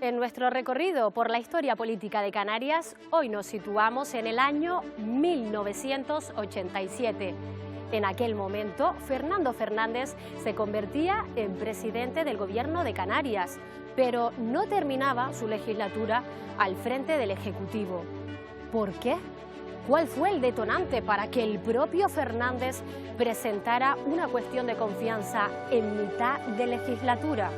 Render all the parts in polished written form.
En nuestro recorrido por la historia política de Canarias, hoy nos situamos en el año 1987. En aquel momento, Fernando Fernández se convertía en presidente del Gobierno de Canarias, pero no terminaba su legislatura al frente del Ejecutivo. ¿Por qué? ¿Cuál fue el detonante para que el propio Fernández presentara una cuestión de confianza en mitad de legislatura?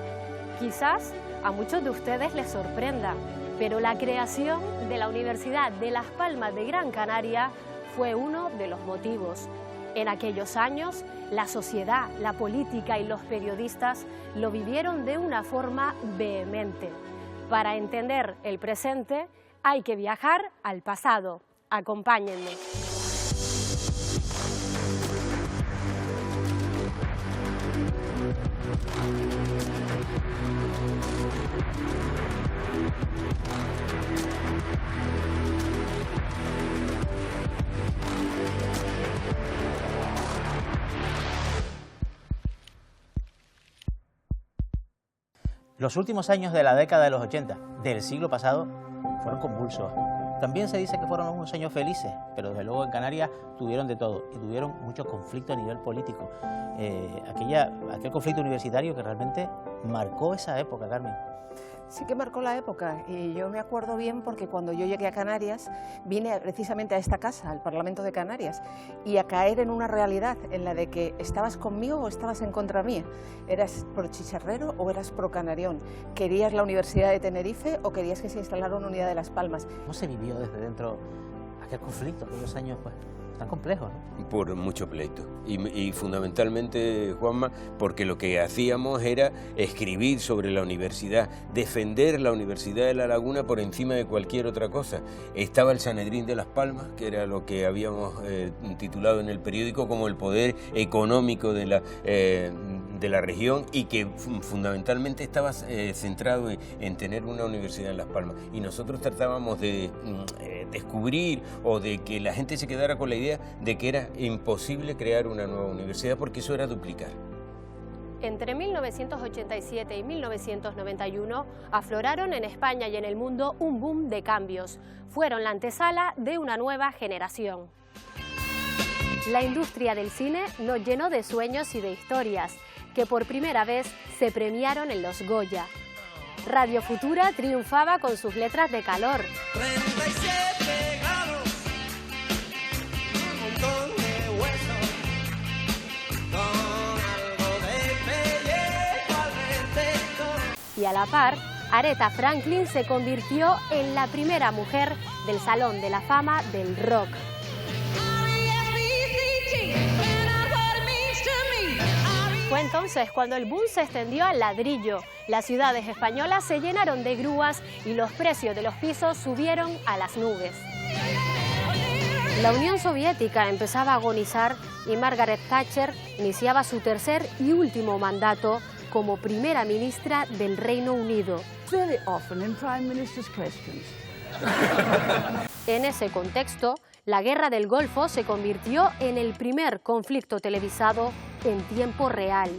Quizás a muchos de ustedes les sorprenda, pero la creación de la Universidad de Las Palmas de Gran Canaria fue uno de los motivos. En aquellos años, la sociedad, la política y los periodistas lo vivieron de una forma vehemente. Para entender el presente, hay que viajar al pasado. Acompáñenme. Los últimos años de la década de los 80 del siglo pasado fueron convulsos. También se dice que fueron unos años felices, pero desde luego en Canarias tuvieron de todo y tuvieron muchos conflictos a nivel político. Aquel conflicto universitario que realmente marcó esa época, Carmen. Sí que marcó la época y yo me acuerdo bien porque cuando yo llegué a Canarias vine precisamente a esta casa, al Parlamento de Canarias, y a caer en una realidad en la de que estabas conmigo o estabas en contra mía. ¿Eras pro chicharrero o eras pro canarión? ¿Querías la Universidad de Tenerife o querías que se instalara una unidad de Las Palmas? ¿Cómo se vivió desde dentro aquel conflicto, aquellos años tan complejos, ¿no? Por mucho pleito y fundamentalmente, Juanma, porque lo que hacíamos era escribir sobre la universidad, defender la Universidad de La Laguna por encima de cualquier otra cosa. Estaba el Sanedrín de Las Palmas, que era lo que habíamos titulado en el periódico como el poder económico de la región y que fundamentalmente estaba centrado en tener una universidad en Las Palmas. Y nosotros tratábamos de descubrir o de que la gente se quedara con la idea de que era imposible crear una nueva universidad porque eso era duplicar. Entre 1987 y 1991 afloraron en España y en el mundo un boom de cambios. Fueron la antesala de una nueva generación. La industria del cine nos llenó de sueños y de historias que por primera vez se premiaron en los Goya. Radio Futura triunfaba con sus letras de calor. 37 grados, un montón de huesos, con algo de pellejo al respecto. Y a la par, Aretha Franklin se convirtió en la primera mujer del Salón de la Fama del Rock. Fue entonces cuando el boom se extendió al ladrillo. Las ciudades españolas se llenaron de grúas y los precios de los pisos subieron a las nubes. La Unión Soviética empezaba a agonizar y Margaret Thatcher iniciaba su tercer y último mandato como primera ministra del Reino Unido. En ese contexto, la Guerra del Golfo se convirtió en el primer conflicto televisado en tiempo real.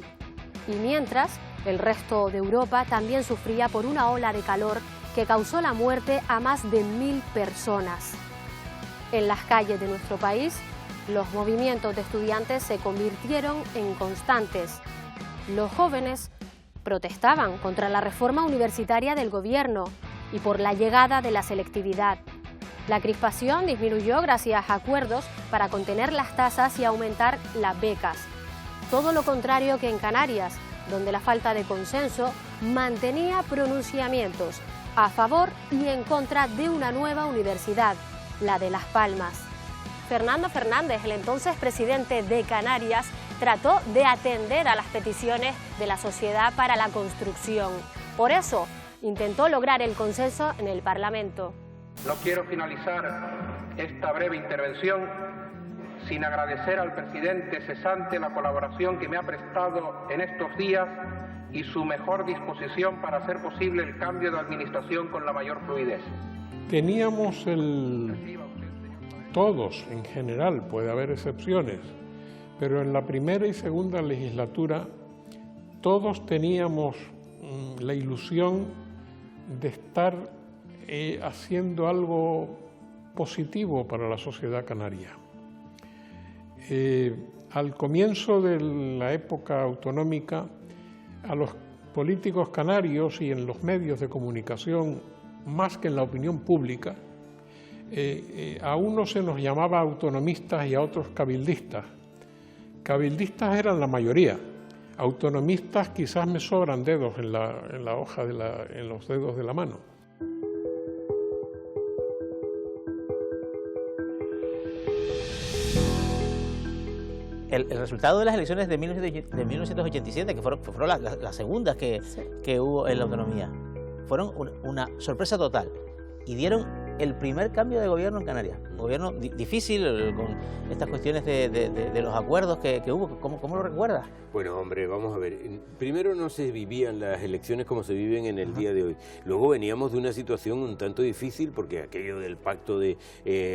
Y mientras, el resto de Europa también sufría por una ola de calor que causó la muerte a más de 1000 personas. En las calles de nuestro país, los movimientos de estudiantes se convirtieron en constantes. Los jóvenes protestaban contra la reforma universitaria del gobierno y por la llegada de la selectividad. La crispación disminuyó gracias a acuerdos para contener las tasas y aumentar las becas. Todo lo contrario que en Canarias, donde la falta de consenso mantenía pronunciamientos a favor y en contra de una nueva universidad, la de Las Palmas. Fernando Fernández, el entonces presidente de Canarias, trató de atender a las peticiones de la sociedad para la construcción. Por eso, intentó lograr el consenso en el Parlamento. No quiero finalizar esta breve intervención sin agradecer al presidente cesante la colaboración que me ha prestado en estos días y su mejor disposición para hacer posible el cambio de administración con la mayor fluidez. Teníamos todos en general, puede haber excepciones, pero en la primera y segunda legislatura todos teníamos la ilusión de estar haciendo algo positivo para la sociedad canaria. Al comienzo de la época autonómica, a los políticos canarios y en los medios de comunicación, más que en la opinión pública, a unos se nos llamaba autonomistas y a otros cabildistas. Cabildistas eran la mayoría, autonomistas quizás me sobran dedos en la hoja, en los dedos de la mano. El resultado de las elecciones de 1987, que fueron las segundas que hubo en la autonomía, fueron una sorpresa total y dieron el primer cambio de gobierno en Canarias. Un gobierno difícil, con estas cuestiones de los acuerdos que hubo. ¿Cómo lo recuerdas? Bueno, hombre, vamos a ver. Primero no se vivían las elecciones como se viven en el día de hoy. Luego veníamos de una situación un tanto difícil porque aquello del pacto de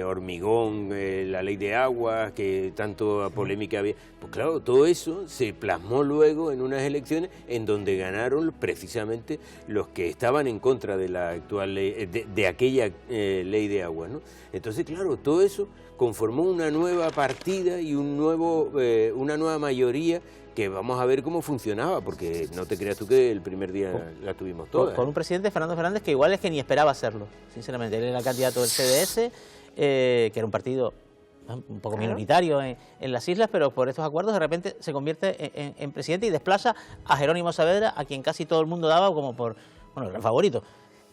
hormigón, la ley de aguas, que tanto polémica había. Pues claro, todo eso se plasmó luego en unas elecciones en donde ganaron precisamente los que estaban en contra de la actual ley, de aquella ley de aguas, ¿no? Entonces, claro, todo eso conformó una nueva partida y una nueva mayoría que vamos a ver cómo funcionaba, porque no te creas tú que el primer día la tuvimos toda. Con un presidente, Fernando Fernández, que igual es que ni esperaba hacerlo, sinceramente. Él era candidato del CDS, que era un partido un poco minoritario en las islas, pero por estos acuerdos de repente se convierte en presidente y desplaza a Jerónimo Saavedra, a quien casi todo el mundo daba como por, bueno, el favorito.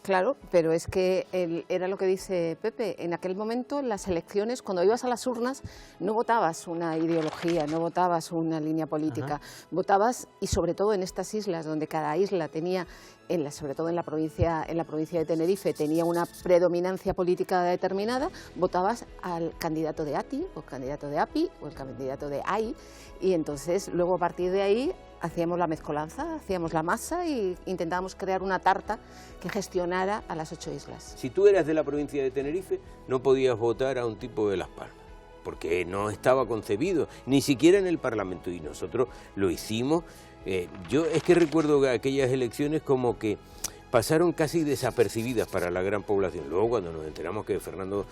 Claro, pero es que era lo que dice Pepe, en aquel momento en las elecciones, cuando ibas a las urnas, no votabas una ideología, no votabas una línea política, votabas, y sobre todo en estas islas, donde cada isla tenía, sobre todo en la provincia de Tenerife, tenía una predominancia política determinada, votabas al candidato de ATI, o el candidato de API, o el candidato de AI, y entonces luego a partir de ahí hacíamos la mezcolanza, hacíamos la masa e intentábamos crear una tarta que gestionara a las 8 islas. Si tú eras de la provincia de Tenerife, no podías votar a un tipo de Las Palmas, porque no estaba concebido, ni siquiera en el Parlamento, y nosotros lo hicimos. Yo es que recuerdo que aquellas elecciones como que pasaron casi desapercibidas para la gran población. Luego, cuando nos enteramos que Fernando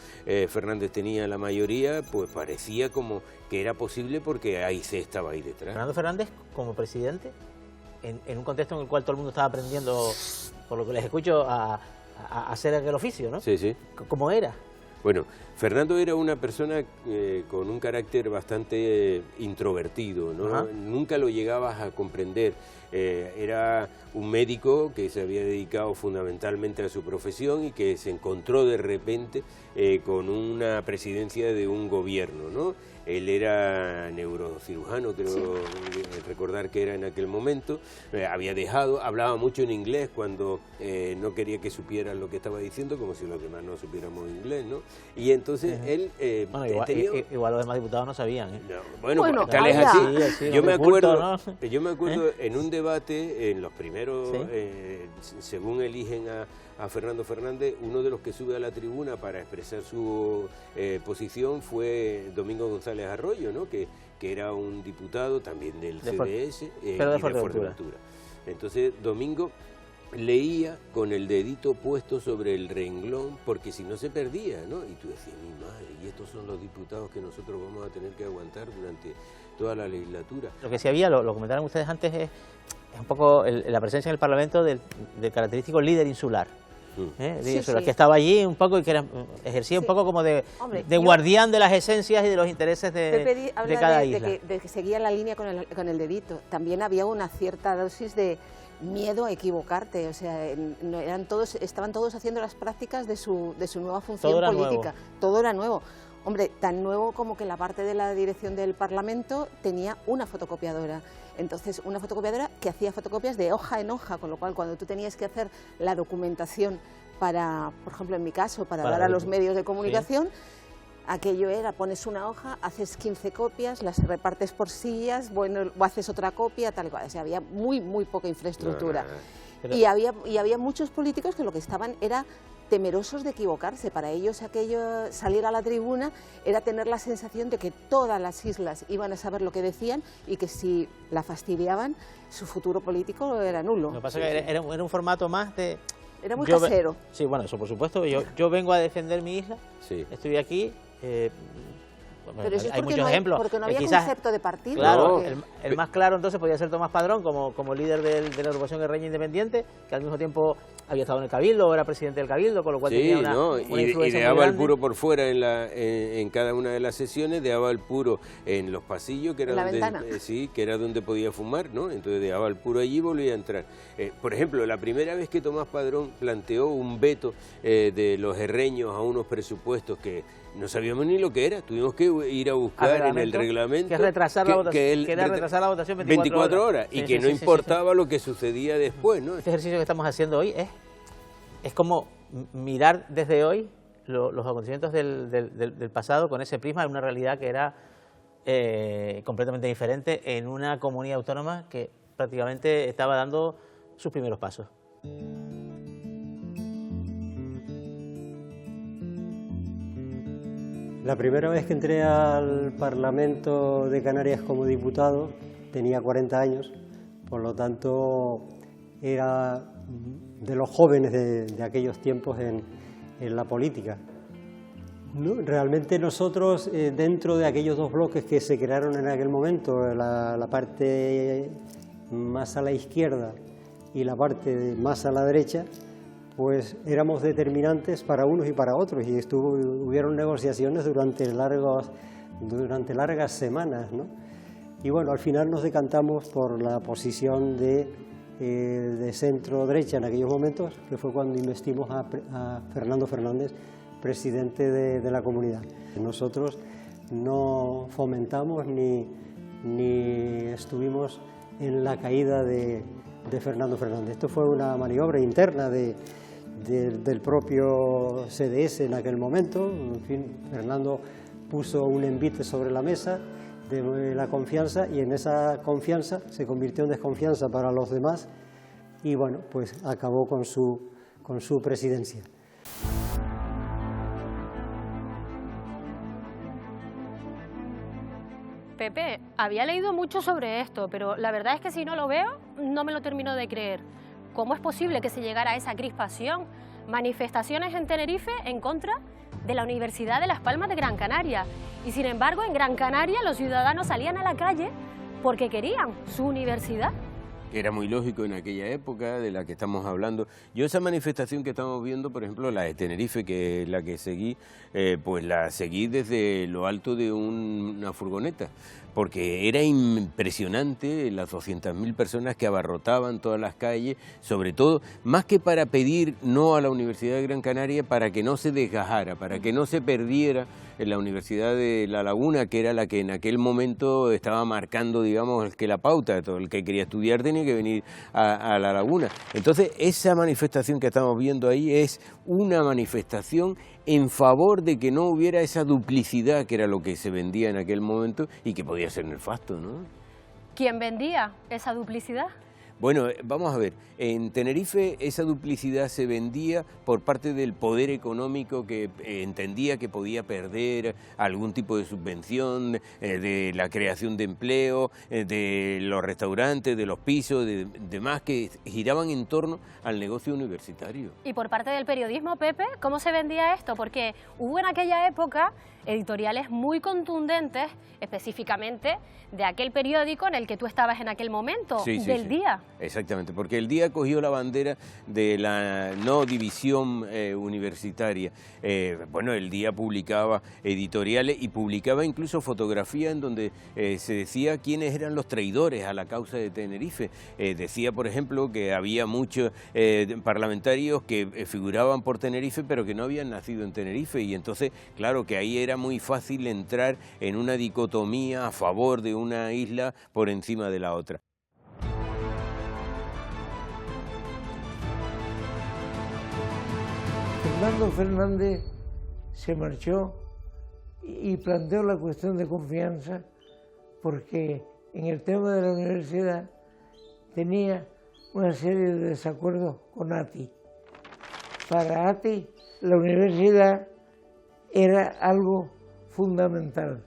Fernández tenía la mayoría, pues parecía como que era posible porque ahí se estaba ahí detrás. Fernando Fernández, como presidente, en un contexto en el cual todo el mundo estaba aprendiendo, por lo que les escucho, a hacer aquel oficio, ¿no? Sí, sí. ¿Cómo era? Bueno, Fernando era una persona con un carácter bastante introvertido, ¿no? Nunca lo llegabas a comprender. Era un médico que se había dedicado fundamentalmente a su profesión y que se encontró de repente con una presidencia de un gobierno, ¿no? Él era neurocirujano, creo recordar que era en aquel momento, había hablaba mucho en inglés cuando no quería que supieran lo que estaba diciendo, como si los demás no supiéramos inglés, ¿no? Y entonces él... bueno, igual los demás diputados no sabían, ¿eh? No, bueno, tal es así. Yo me acuerdo en un debate, en los primeros, según eligen a Fernando Fernández, uno de los que sube a la tribuna para expresar su posición fue Domingo González Arroyo, ¿no? que era un diputado también del CDS pero de y de Fuerteventura. Entonces Domingo leía con el dedito puesto sobre el renglón porque si no se perdía, ¿no? Y tú decías, mi madre, y estos son los diputados que nosotros vamos a tener que aguantar durante toda la legislatura. Lo que sí había, lo comentaron ustedes antes, es un poco la presencia en el Parlamento del característico líder insular. Que estaba allí un poco y que ejercía un poco como de guardián de las esencias y de los intereses de cada isla. De que seguía la línea con el dedito. También había una cierta dosis de miedo a equivocarte, o sea, estaban todos haciendo las prácticas de su nueva función política. Todo era nuevo. Hombre, tan nuevo como que la parte de la dirección del Parlamento tenía una fotocopiadora. Entonces, una fotocopiadora que hacía fotocopias de hoja en hoja, con lo cual cuando tú tenías que hacer la documentación para, por ejemplo, en mi caso, para dar a los medios de comunicación, aquello era, pones una hoja, haces 15 copias, las repartes por sillas, bueno, o haces otra copia, tal y cual. O sea, había muy poca infraestructura. Y había muchos políticos que lo que estaban era temerosos de equivocarse. Para ellos aquello, salir a la tribuna, era tener la sensación de que todas las islas iban a saber lo que decían y que si la fastidiaban, su futuro político era nulo. Lo que pasa es que era un formato más de Era muy casero. Sí, bueno, eso por supuesto. Yo vengo a defender mi isla, Sí. estoy aquí. Pero eso es hay porque muchos ejemplos. porque no había quizás, concepto de partido. claro, porque... el más claro entonces podía ser Tomás Padrón como líder de la agrupación guerreña independiente, que al mismo tiempo había estado en el Cabildo, era presidente del Cabildo, con lo cual tenía una influencia y muy daba el grande. puro por fuera en cada una de las sesiones, daba el puro en los pasillos, que era En la donde ventana. que era donde podía fumar, ¿no? Entonces daba el puro allí y volvía a entrar. Por ejemplo, la primera vez que Tomás Padrón planteó un veto de los herreños a unos presupuestos que no sabíamos ni lo que era, tuvimos que ir a buscar en el reglamento que es retrasar la votación, que era retrasar la votación 24 horas y sí, que sí, no sí, importaba lo que sucedía después, ¿no? Este ejercicio que estamos haciendo hoy es como mirar desde hoy los acontecimientos del pasado con ese prisma de una realidad que era completamente diferente en una comunidad autónoma que prácticamente estaba dando sus primeros pasos. La primera vez que entré al Parlamento de Canarias como diputado tenía 40 años, por lo tanto era de los jóvenes de aquellos tiempos en la política. Realmente nosotros, dentro de aquellos dos bloques que se crearon en aquel momento, la parte más a la izquierda y la parte más a la derecha, pues éramos determinantes para unos y para otros, y hubieron negociaciones durante largas semanas, ¿no? Y bueno, al final nos decantamos por la posición de centro-derecha en aquellos momentos, que fue cuando investimos a Fernando Fernández, presidente de la comunidad. Nosotros no fomentamos ni estuvimos en la caída de Fernando Fernández. Esto fue una maniobra interna del propio CDS en aquel momento. En fin, Fernando puso un envite sobre la mesa de la confianza, y en esa confianza se convirtió en desconfianza para los demás, y bueno, pues acabó con su presidencia. Pepe, había leído mucho sobre esto, pero la verdad es que si no lo veo, no me lo termino de creer. ¿Cómo es posible que se llegara a esa crispación? Manifestaciones en Tenerife en contra de la Universidad de Las Palmas de Gran Canaria. Y sin embargo, en Gran Canaria los ciudadanos salían a la calle porque querían su universidad. Era muy lógico en aquella época de la que estamos hablando. Yo esa manifestación que estamos viendo, por ejemplo, la de Tenerife, que es la que seguí, pues la seguí desde lo alto de una furgoneta, porque era impresionante las 200.000 personas que abarrotaban todas las calles, sobre todo, más que para pedir no a la Universidad de Gran Canaria, para que no se desgajara, para que no se perdiera en la Universidad de La Laguna, que era la que en aquel momento estaba marcando, digamos, que la pauta, todo el que quería estudiar tenía que venir a La Laguna. Entonces, esa manifestación que estamos viendo ahí es una manifestación en favor de que no hubiera esa duplicidad, que era lo que se vendía en aquel momento y que podía ser nefasto, ¿no? ¿Quién vendía esa duplicidad? Bueno, vamos a ver, en Tenerife esa duplicidad se vendía por parte del poder económico que entendía que podía perder algún tipo de subvención, de la creación de empleo, de los restaurantes, de los pisos, de demás que giraban en torno al negocio universitario. Y por parte del periodismo, Pepe, ¿cómo se vendía esto? Porque hubo en aquella época editoriales muy contundentes, específicamente de aquel periódico en el que tú estabas en aquel momento, del Día. Exactamente, porque el Día cogió la bandera de la no división universitaria. Bueno, el Día publicaba editoriales y publicaba incluso fotografías en donde se decía quiénes eran los traidores a la causa de Tenerife. Decía, por ejemplo, que había muchos parlamentarios que figuraban por Tenerife, pero que no habían nacido en Tenerife, y entonces, claro, que ahí era muy fácil entrar en una dicotomía a favor de una isla por encima de la otra. Fernando Fernández se marchó y planteó la cuestión de confianza, porque en el tema de la universidad tenía una serie de desacuerdos con ATI. Para ATI la universidad era algo fundamental.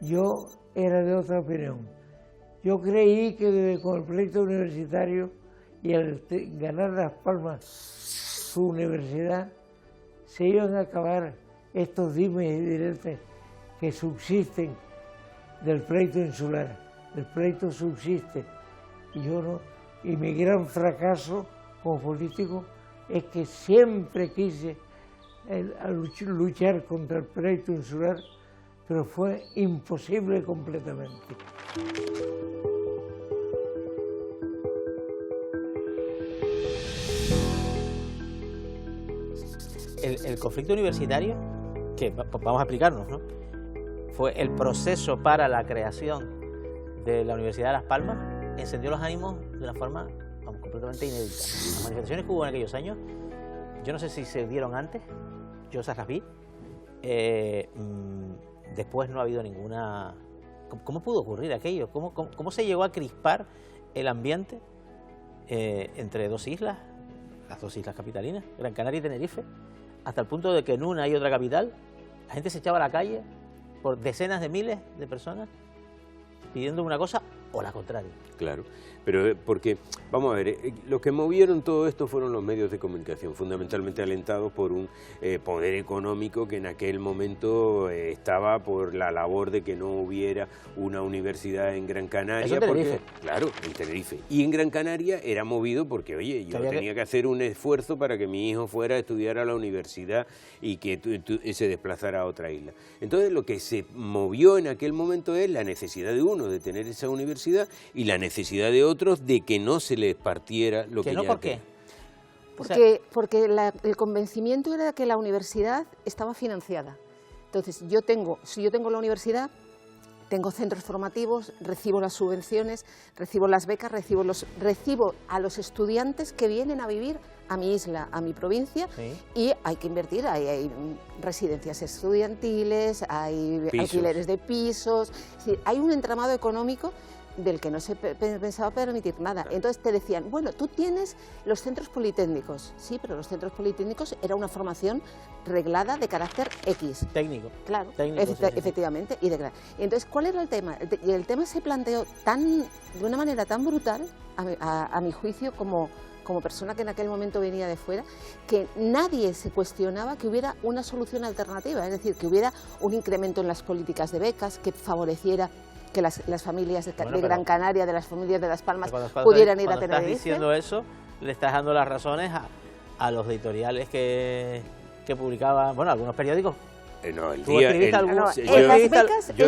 Yo era de otra opinión. Yo creí que con el proyecto universitario y al ganar Las Palmas su universidad, se iban a acabar estos dimes y diretes que subsisten del pleito insular. El pleito subsiste y yo no. Y mi gran fracaso como político es que siempre quise luchar contra el pleito insular, pero fue imposible completamente. El conflicto universitario, que vamos a explicarnos, ¿no?, fue el proceso para la creación de la Universidad de Las Palmas, encendió los ánimos de una forma completamente inédita. Las manifestaciones que hubo en aquellos años, yo no sé si se dieron antes, yo esas las vi, después no ha habido ninguna... ¿Cómo pudo ocurrir aquello? ¿Cómo se llegó a crispar el ambiente entre dos islas, las dos islas capitalinas, Gran Canaria y Tenerife, hasta el punto de que en una y otra capital la gente se echaba a la calle por decenas de miles de personas pidiendo una cosa o la contraria? Claro, pero porque, vamos a ver, lo que movieron todo esto fueron los medios de comunicación, fundamentalmente alentados por un poder económico que en aquel momento estaba por la labor de que no hubiera una universidad en Gran Canaria. Eso en Tenerife. Claro, en Tenerife. Y en Gran Canaria era movido porque, oye, yo tenía que hacer un esfuerzo para que mi hijo fuera a estudiar a la universidad y que se desplazara a otra isla. Entonces lo que se movió en aquel momento es la necesidad de uno de tener esa universidad y la necesidad de otros de que no se les partiera lo que no, ya ¿por qué? Porque el convencimiento era que la universidad estaba financiada. Entonces, si yo tengo la universidad, tengo centros formativos, recibo las subvenciones, recibo las becas, recibo a los estudiantes que vienen a vivir a mi isla, a mi provincia, sí, y hay que invertir, hay residencias estudiantiles, hay alquileres de pisos, sí, hay un entramado económico del que no se pensaba permitir nada. Entonces te decían, bueno, tú tienes los centros politécnicos. Sí, pero los centros politécnicos era una formación reglada de carácter X. Técnico. Claro, técnico, efectivamente. Sí. Y entonces, ¿cuál era el tema? Y el tema se planteó de una manera tan brutal, a mi juicio, como persona que en aquel momento venía de fuera, que nadie se cuestionaba que hubiera una solución alternativa, es decir, que hubiera un incremento en las políticas de becas que favoreciera que las familias de Gran Canaria, de las familias de Las Palmas, pudieran ir a Tenerife. Cuando estás diciendo eso, le estás dando las razones a los editoriales que publicaban, bueno, algunos periódicos. No, el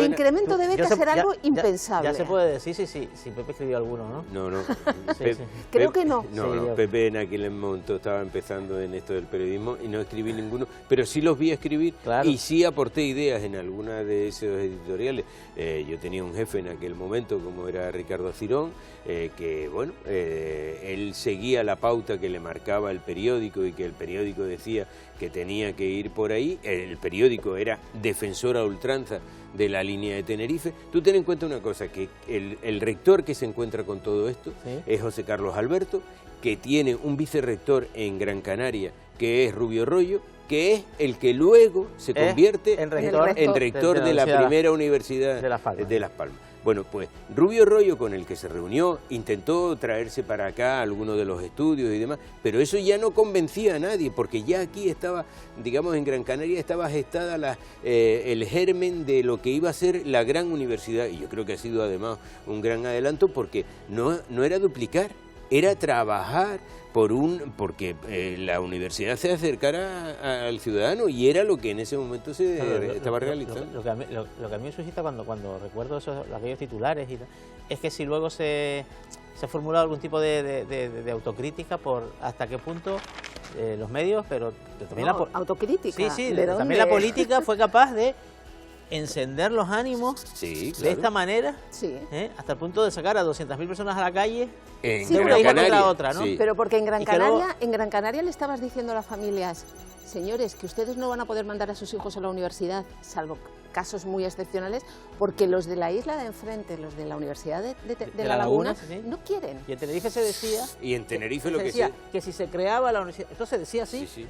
incremento de becas era algo impensable. Ya se puede decir, sí, Pepe escribió alguno, ¿no? No. Creo que no. No, Pepe en aquel momento estaba empezando en esto del periodismo y no escribí ninguno, pero sí los vi escribir, claro, y sí aporté ideas en alguna de esos editoriales. Yo tenía un jefe en aquel momento, como era Ricardo Cirón, que, bueno, él seguía la pauta que le marcaba el periódico y que el periódico decía que tenía que ir por ahí. El periódico era defensor a ultranza de la línea de Tenerife. Tú ten en cuenta una cosa, que el rector que se encuentra con todo esto, ¿sí?, es José Carlos Alberto, que tiene un vicerrector en Gran Canaria, que es Rubio Royo, que es el que luego se convierte en rector de la primera universidad de Las Palmas. Bueno, pues Rubio Royo, con el que se reunió, intentó traerse para acá algunos de los estudios y demás, pero eso ya no convencía a nadie, porque ya aquí estaba, digamos, en Gran Canaria estaba gestada el germen de lo que iba a ser la gran universidad, y yo creo que ha sido además un gran adelanto, porque no era duplicar, era trabajar porque la universidad se acercara al ciudadano, y era lo que en ese momento se estaba realizando. Lo que a mí me suscita cuando recuerdo aquellos titulares y tal, es que si luego se ha formulado algún tipo de autocrítica por hasta qué punto los medios, pero también autocrítica. Sí, también la política fue capaz de encender los ánimos, sí, claro, de esta manera, sí, hasta el punto de sacar a 200.000 personas a la calle de una isla contra otra, ¿no? Sí. Pero porque en Gran Canaria le estabas diciendo a las familias, señores, que ustedes no van a poder mandar a sus hijos a la universidad, salvo casos muy excepcionales, porque los de la isla de enfrente, los de la Universidad de La Laguna, sí. no quieren. Y en Tenerife se decía... Y en Tenerife lo se que decía se... que si se creaba la universidad... Esto se decía así. Sí.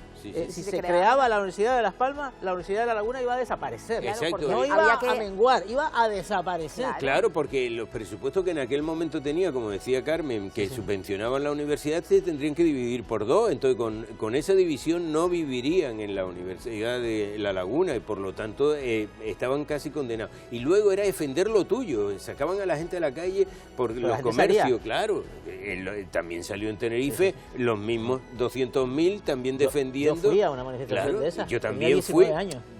Si se creaba la Universidad de Las Palmas, la Universidad de La Laguna iba a desaparecer. Exacto. No iba a menguar, iba a desaparecer. Claro, porque los presupuestos que en aquel momento tenía, como decía Carmen, que subvencionaban la universidad, se tendrían que dividir por dos. Entonces, con esa división no vivirían en la Universidad de La Laguna y por lo tanto estaban casi condenados. Y luego era defender lo tuyo, sacaban a la gente a la calle por los comercios, claro. También salió en Tenerife los mismos 200.000 también defendiendo. Yo fui a una manifestación de esa. Yo también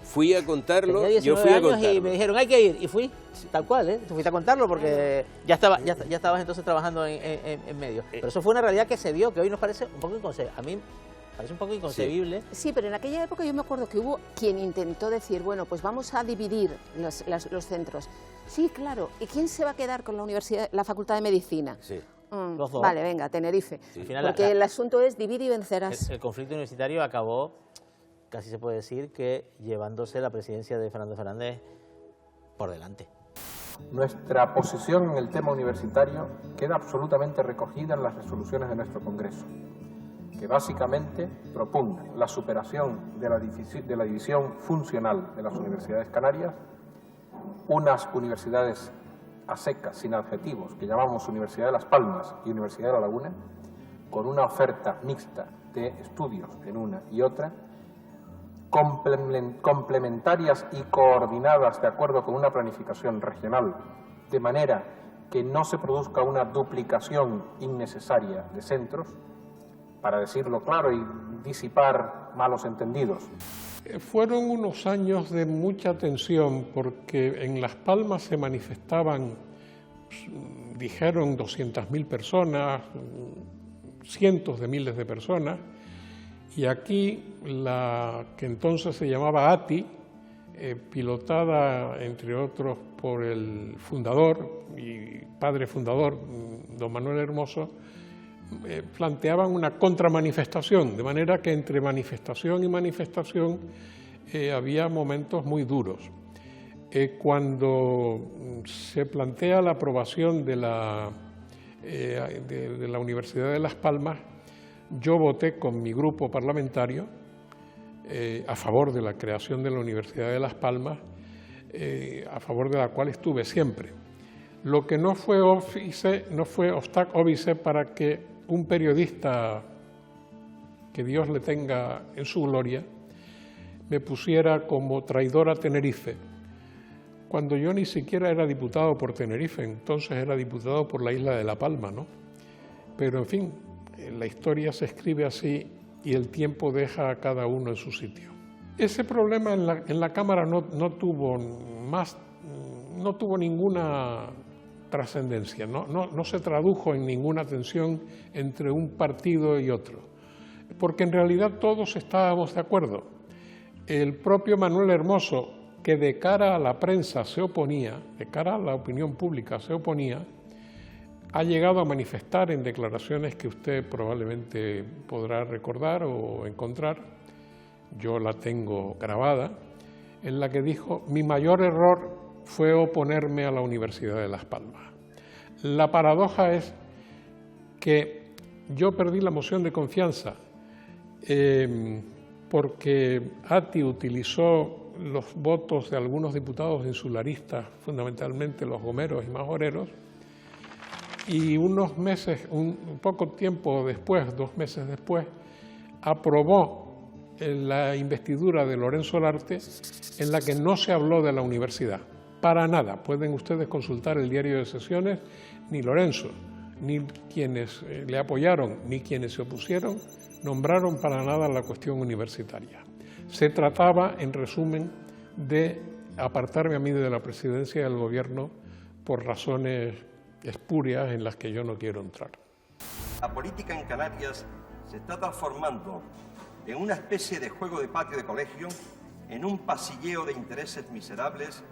fui a contarlo. Yo fui a contarlo. Y me dijeron, hay que ir, y fui, tal cual, ¿eh? Tú fuiste a contarlo porque ya estabas entonces trabajando en medio. Pero eso fue una realidad que se dio, que hoy nos parece un poco inconcebible. A mí parece un poco inconcebible. Sí, pero en aquella época yo me acuerdo que hubo quien intentó decir, bueno, pues vamos a dividir los centros. Sí, claro. ¿Y quién se va a quedar con la universidad, la Facultad de Medicina? Sí. Los dos. Vale, venga, Tenerife. Sí. Al final, porque el asunto es divide y vencerás. El conflicto universitario acabó, casi se puede decir, que llevándose la presidencia de Fernando Fernández por delante. Nuestra posición en el tema universitario queda absolutamente recogida en las resoluciones de nuestro Congreso, que básicamente propugnan la superación de la división funcional de las universidades canarias, unas universidades a secas, sin adjetivos, que llamamos Universidad de Las Palmas y Universidad de La Laguna, con una oferta mixta de estudios en una y otra, complementarias y coordinadas de acuerdo con una planificación regional, de manera que no se produzca una duplicación innecesaria de centros, para decirlo claro y disipar malos entendidos. Fueron unos años de mucha tensión porque en Las Palmas se manifestaban, dijeron 200.000 personas, cientos de miles de personas, y aquí la que entonces se llamaba ATI, pilotada entre otros por el fundador y padre fundador, don Manuel Hermoso, planteaban una contramanifestación, de manera que entre manifestación y manifestación había momentos muy duros. Cuando se plantea la aprobación de la Universidad de Las Palmas, yo voté con mi grupo parlamentario a favor de la creación de la Universidad de Las Palmas, a favor de la cual estuve siempre. Lo que no fue óbice para que un periodista, que Dios le tenga en su gloria, me pusiera como traidor a Tenerife, cuando yo ni siquiera era diputado por Tenerife, entonces era diputado por la isla de La Palma, ¿no? Pero en fin, la historia se escribe así y el tiempo deja a cada uno en su sitio. Ese problema en la Cámara no tuvo ninguna trascendencia, no se tradujo en ninguna tensión entre un partido y otro, porque en realidad todos estábamos de acuerdo. El propio Manuel Hermoso, que de cara a la prensa se oponía, de cara a la opinión pública se oponía, ha llegado a manifestar en declaraciones que usted probablemente podrá recordar o encontrar, yo la tengo grabada, en la que dijo: mi mayor error fue oponerme a la Universidad de Las Palmas. La paradoja es que yo perdí la moción de confianza porque ATI utilizó los votos de algunos diputados insularistas, fundamentalmente los gomeros y majoreros, y unos meses, un poco tiempo después, 2 meses después, aprobó la investidura de Lorenzo Larte, en la que no se habló de la universidad, para nada. Pueden ustedes consultar el diario de sesiones, ni Lorenzo, ni quienes le apoyaron, ni quienes se opusieron, nombraron para nada la cuestión universitaria. Se trataba, en resumen, de apartarme a mí de la presidencia del gobierno por razones espurias en las que yo no quiero entrar. La política en Canarias se está transformando en una especie de juego de patio de colegio, en un pasilleo de intereses miserables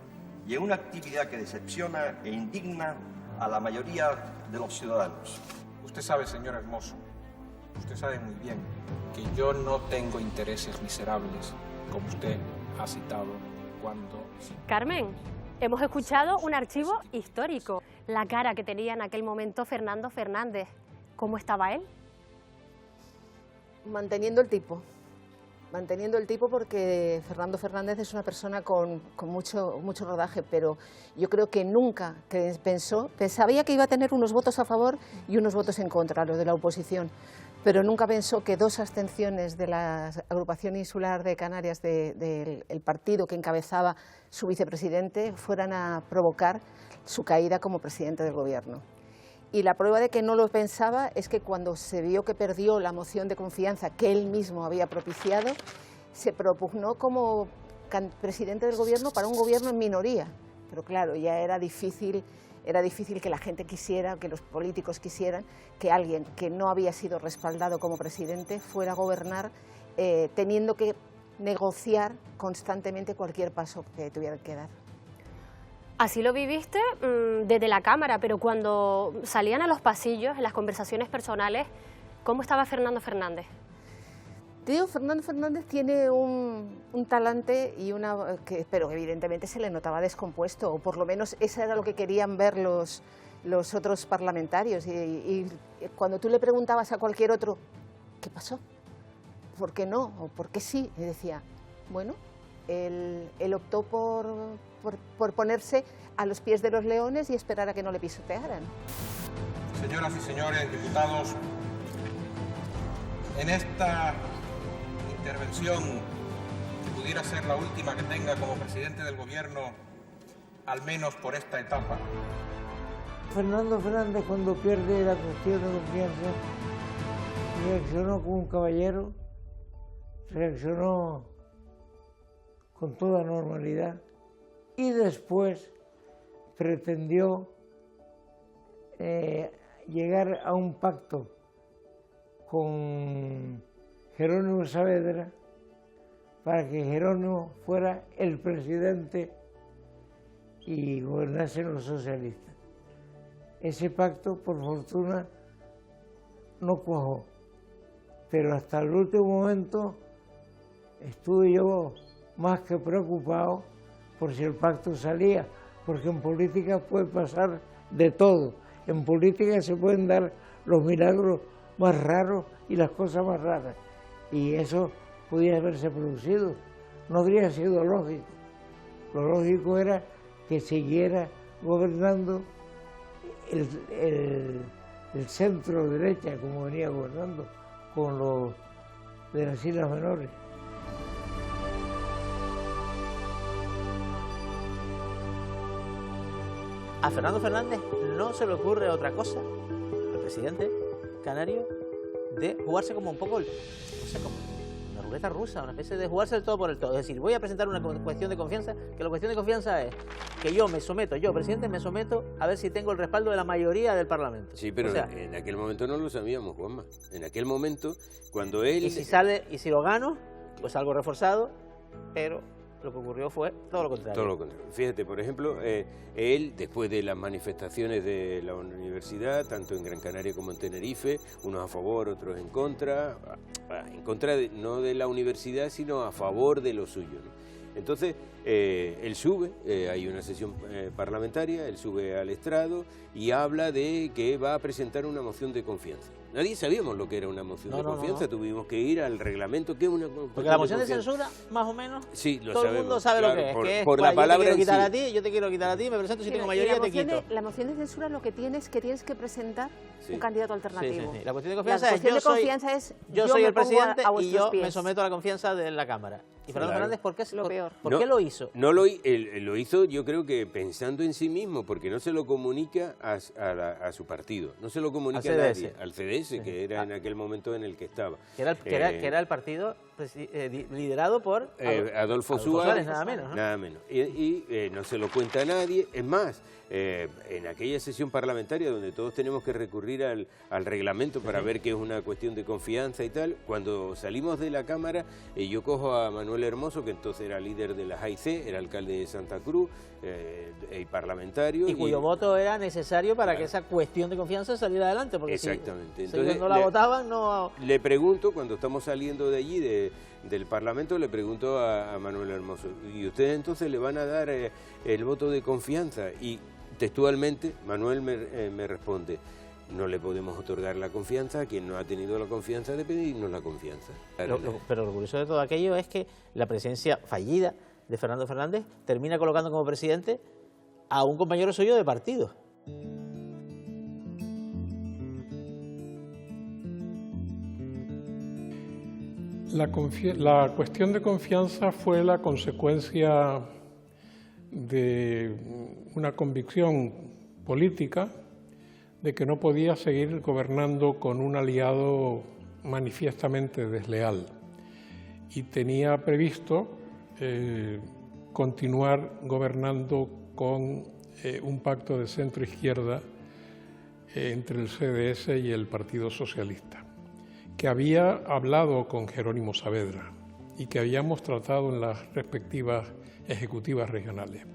y en una actividad que decepciona e indigna a la mayoría de los ciudadanos. Usted sabe, señor Hermoso, usted sabe muy bien que yo no tengo intereses miserables, como usted ha citado cuando... Carmen, hemos escuchado un archivo histórico, la cara que tenía en aquel momento Fernando Fernández. ¿Cómo estaba él? Manteniendo el tipo porque Fernando Fernández es una persona con mucho rodaje, pero yo creo que nunca sabía que iba a tener unos votos a favor y unos votos en contra, lo de la oposición, pero nunca pensó que 2 abstenciones de la agrupación insular de Canarias, del partido que encabezaba su vicepresidente, fueran a provocar su caída como presidente del gobierno. Y la prueba de que no lo pensaba es que cuando se vio que perdió la moción de confianza que él mismo había propiciado, se propugnó como presidente del gobierno para un gobierno en minoría. Pero claro, ya era difícil que la gente quisiera, que los políticos quisieran que alguien que no había sido respaldado como presidente fuera a gobernar teniendo que negociar constantemente cualquier paso que tuviera que dar. Así lo viviste desde la Cámara, pero cuando salían a los pasillos, en las conversaciones personales, ¿cómo estaba Fernando Fernández? Tío, Fernando Fernández tiene un talante pero evidentemente se le notaba descompuesto, o por lo menos eso era lo que querían ver los otros parlamentarios. Y cuando tú le preguntabas a cualquier otro, ¿qué pasó? ¿Por qué no? ¿O por qué sí? Y decía, bueno, él optó por ponerse a los pies de los leones y esperar a que no le pisotearan. Señoras y señores diputados, en esta intervención, que pudiera ser la última que tenga como presidente del gobierno, al menos por esta etapa. Fernando Fernández, cuando pierde la cuestión de confianza, reaccionó como un caballero, reaccionó con toda normalidad y después pretendió llegar a un pacto con Jerónimo Saavedra para que Jerónimo fuera el presidente y gobernasen los socialistas. Ese pacto, por fortuna, no cuajó, pero hasta el último momento estuve yo más que preocupado por si el pacto salía, porque en política puede pasar de todo. En política se pueden dar los milagros más raros y las cosas más raras, y eso podía haberse producido. No habría sido lógico. Lo lógico era que siguiera gobernando el centro derecha, como venía gobernando, con los de las Islas Menores. A Fernando Fernández no se le ocurre otra cosa, al presidente canario, de jugarse como un poco, no sé, como una ruleta rusa, una especie de jugarse el todo por el todo. Es decir, voy a presentar una cuestión de confianza, que la cuestión de confianza es que yo, presidente, me someto a ver si tengo el respaldo de la mayoría del Parlamento. Sí, pero en aquel momento no lo sabíamos, Juanma. En aquel momento, cuando él... Y si lo gano, pues algo reforzado, pero lo que ocurrió fue todo lo contrario. Todo lo contrario. Fíjate, por ejemplo, él, después de las manifestaciones de la universidad, tanto en Gran Canaria como en Tenerife, unos a favor, otros en contra no de la universidad, sino a favor de lo suyo, ¿no? Entonces, él sube, hay una sesión parlamentaria, él sube al estrado y habla de que va a presentar una moción de confianza. Nadie sabíamos lo que era una moción de confianza, tuvimos que ir al reglamento. ¿Qué es una moción? Porque la moción de censura, más o menos, sí, lo todo sabemos, el mundo sabe claro, lo que es. Por la palabra yo te quiero quitar sí. a ti, yo te quiero quitar a ti, me presento, si tengo mayoría te quito. La moción de censura lo que tienes que tienes que presentar un candidato alternativo. La cuestión de confianza es yo soy el presidente y yo me someto a la confianza de la Cámara. Y Fernando Fernández, ¿por qué lo hizo? Él lo hizo, yo creo que pensando en sí mismo, porque no se lo comunica a su partido, no se lo comunica a nadie, al CDS, que era en aquel momento en el que estaba. Que era el partido liderado por Adolfo Suárez, nada menos, ¿no? Nada menos. Y no se lo cuenta a nadie. Es más, en aquella sesión parlamentaria donde todos tenemos que recurrir al reglamento para ver qué es una cuestión de confianza y tal, cuando salimos de la Cámara, yo cojo a Manuel Hermoso, que entonces era líder de la AIC, era alcalde de Santa Cruz, y parlamentario. Y cuyo voto era necesario para que esa cuestión de confianza saliera adelante, porque exactamente. Si no la votaban, no... Le pregunto, cuando estamos saliendo de allí, del Parlamento, le preguntó a Manuel Hermoso, ¿y ustedes entonces le van a dar el voto de confianza? Y textualmente Manuel me responde, no le podemos otorgar la confianza a quien no ha tenido la confianza de pedirnos la confianza. Pero lo curioso de todo aquello es que la presidencia fallida de Fernando Fernández termina colocando como presidente a un compañero suyo de partido. La cuestión de confianza fue la consecuencia de una convicción política de que no podía seguir gobernando con un aliado manifiestamente desleal y tenía previsto continuar gobernando con un pacto de centro-izquierda entre el CDS y el Partido Socialista, que había hablado con Jerónimo Saavedra y que habíamos tratado en las respectivas ejecutivas regionales.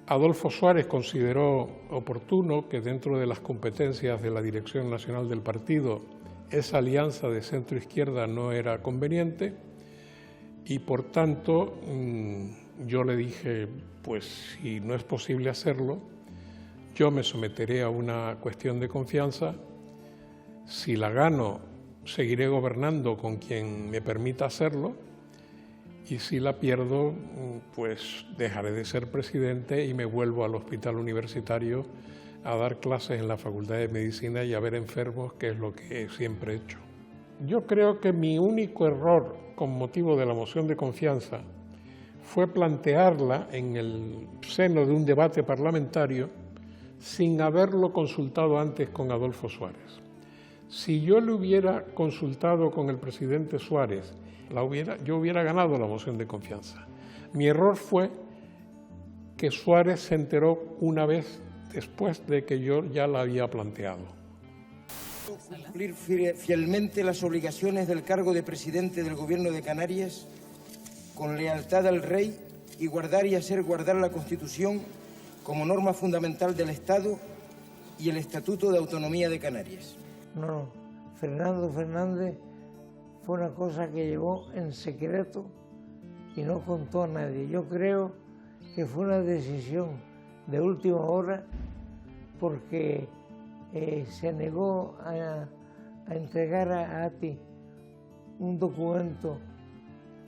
Adolfo Suárez consideró oportuno que dentro de las competencias de la Dirección Nacional del Partido esa alianza de centro-izquierda no era conveniente y por tanto yo le dije, pues si no es posible hacerlo, yo me someteré a una cuestión de confianza. Si la gano, seguiré gobernando con quien me permita hacerlo y si la pierdo, pues dejaré de ser presidente y me vuelvo al hospital universitario a dar clases en la Facultad de Medicina y a ver enfermos, que es lo que siempre he hecho. Yo creo que mi único error con motivo de la moción de confianza fue plantearla en el seno de un debate parlamentario sin haberlo consultado antes con Adolfo Suárez. Si yo le hubiera consultado con el presidente Suárez, yo hubiera ganado la moción de confianza. Mi error fue que Suárez se enteró una vez después de que yo ya la había planteado. Cumplir fielmente las obligaciones del cargo de presidente del Gobierno de Canarias con lealtad al Rey y guardar y hacer guardar la Constitución como norma fundamental del Estado y el Estatuto de Autonomía de Canarias. No, Fernando Fernández fue una cosa que llevó en secreto y no contó a nadie. Yo creo que fue una decisión de última hora porque se negó a entregar a ATI un documento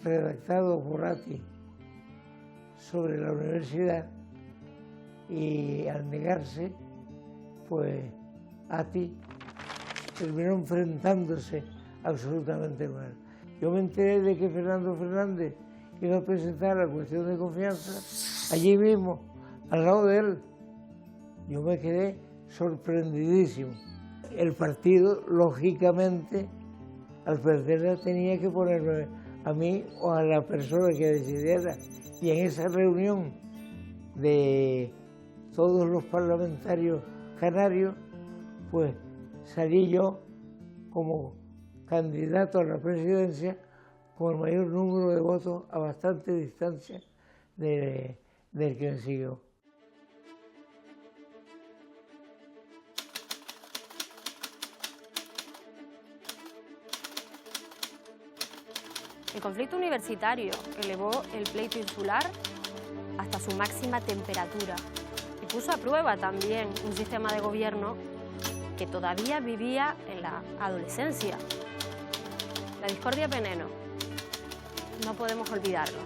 redactado por ATI sobre la universidad y al negarse, pues ATI terminó enfrentándose absolutamente mal. Yo me enteré de que Fernando Fernández iba a presentar la cuestión de confianza allí mismo, al lado de él. Yo me quedé sorprendidísimo. El partido, lógicamente, al perderla tenía que ponerme a mí o a la persona que decidiera. Y en esa reunión de todos los parlamentarios canarios, pues salí yo como candidato a la presidencia con el mayor número de votos a bastante distancia del que me siguió. El conflicto universitario elevó el pleito insular hasta su máxima temperatura y puso a prueba también un sistema de gobierno que todavía vivía en la adolescencia. La discordia Peneno, no podemos olvidarlo.